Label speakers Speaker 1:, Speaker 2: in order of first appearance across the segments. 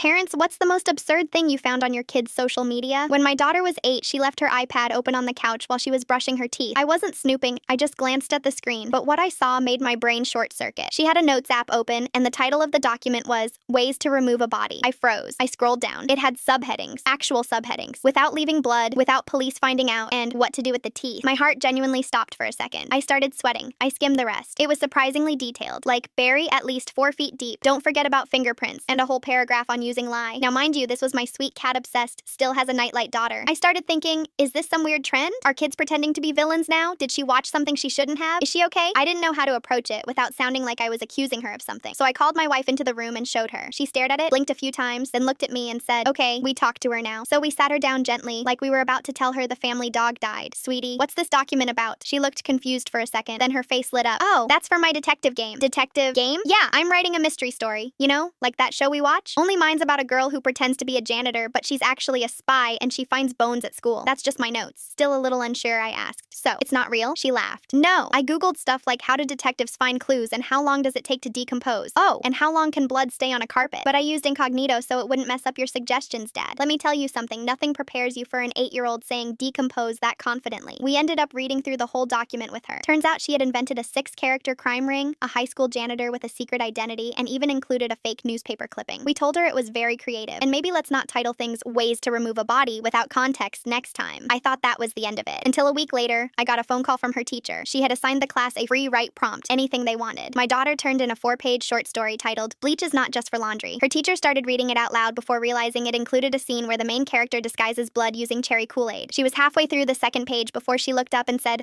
Speaker 1: Parents, what's the most absurd thing you found on your kid's social media? When my daughter was 8, she left her iPad open on the couch while she was brushing her teeth. I wasn't snooping, I just glanced at the screen, but what I saw made my brain short circuit. She had a notes app open, and the title of the document was Ways to Remove a Body. I froze. I scrolled down. It had subheadings, actual subheadings, without leaving blood, without police finding out, and what to do with the teeth. My heart genuinely stopped for a second. I started sweating. I skimmed the rest. It was surprisingly detailed, like bury at least 4 feet deep, don't forget about fingerprints, and a whole paragraph on using lye. Now mind you, this was my sweet cat-obsessed, still has a nightlight daughter. I started thinking, is this some weird trend? Are kids pretending to be villains now? Did she watch something she shouldn't have? Is she okay? I didn't know how to approach it without sounding like I was accusing her of something. So I called my wife into the room and showed her. She stared at it, blinked a few times, then looked at me and said, okay, we talked to her now. So we sat her down gently, like we were about to tell her the family dog died. Sweetie, what's this document about? She looked confused for a second, then her face lit up. Oh, that's for my detective game. Detective game? Yeah, I'm writing a mystery story. You know, like that show we watch? Only mine's about a girl who pretends to be a janitor, but she's actually a spy and she finds bones at school. That's just my notes. Still a little unsure, I asked. So, it's not real? She laughed. No, I googled stuff like how do detectives find clues and how long does it take to decompose? Oh, and how long can blood stay on a carpet? But I used incognito so it wouldn't mess up your suggestions, Dad. Let me tell you something, nothing prepares you for an 8-year-old saying decompose that confidently. We ended up reading through the whole document with her. Turns out she had invented a 6-character crime ring, a high school janitor with a secret identity, and even included a fake newspaper clipping. We told her it was very creative, and maybe let's not title things Ways to Remove a Body without context next time. I thought that was the end of it. Until a week later, I got a phone call from her teacher. She had assigned the class a free write prompt, anything they wanted. My daughter turned in a 4-page short story titled, Bleach is Not Just for Laundry. Her teacher started reading it out loud before realizing it included a scene where the main character disguises blood using cherry Kool-Aid. She was halfway through the 2nd page before she looked up and said,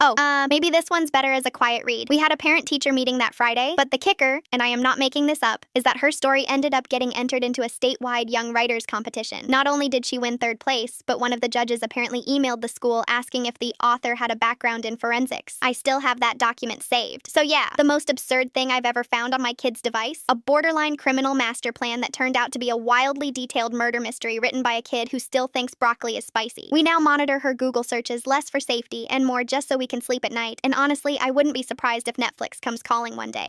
Speaker 1: maybe this one's better as a quiet read. We had a parent-teacher meeting that Friday, but the kicker, and I am not making this up, is that her story ended up getting entered into a statewide young writers competition. Not only did she win 3rd place, but one of the judges apparently emailed the school asking if the author had a background in forensics. I still have that document saved. So yeah, the most absurd thing I've ever found on my kid's device? A borderline criminal master plan that turned out to be a wildly detailed murder mystery written by a kid who still thinks broccoli is spicy. We now monitor her Google searches less for safety and more just so we can sleep at night, and honestly, I wouldn't be surprised if Netflix comes calling one day.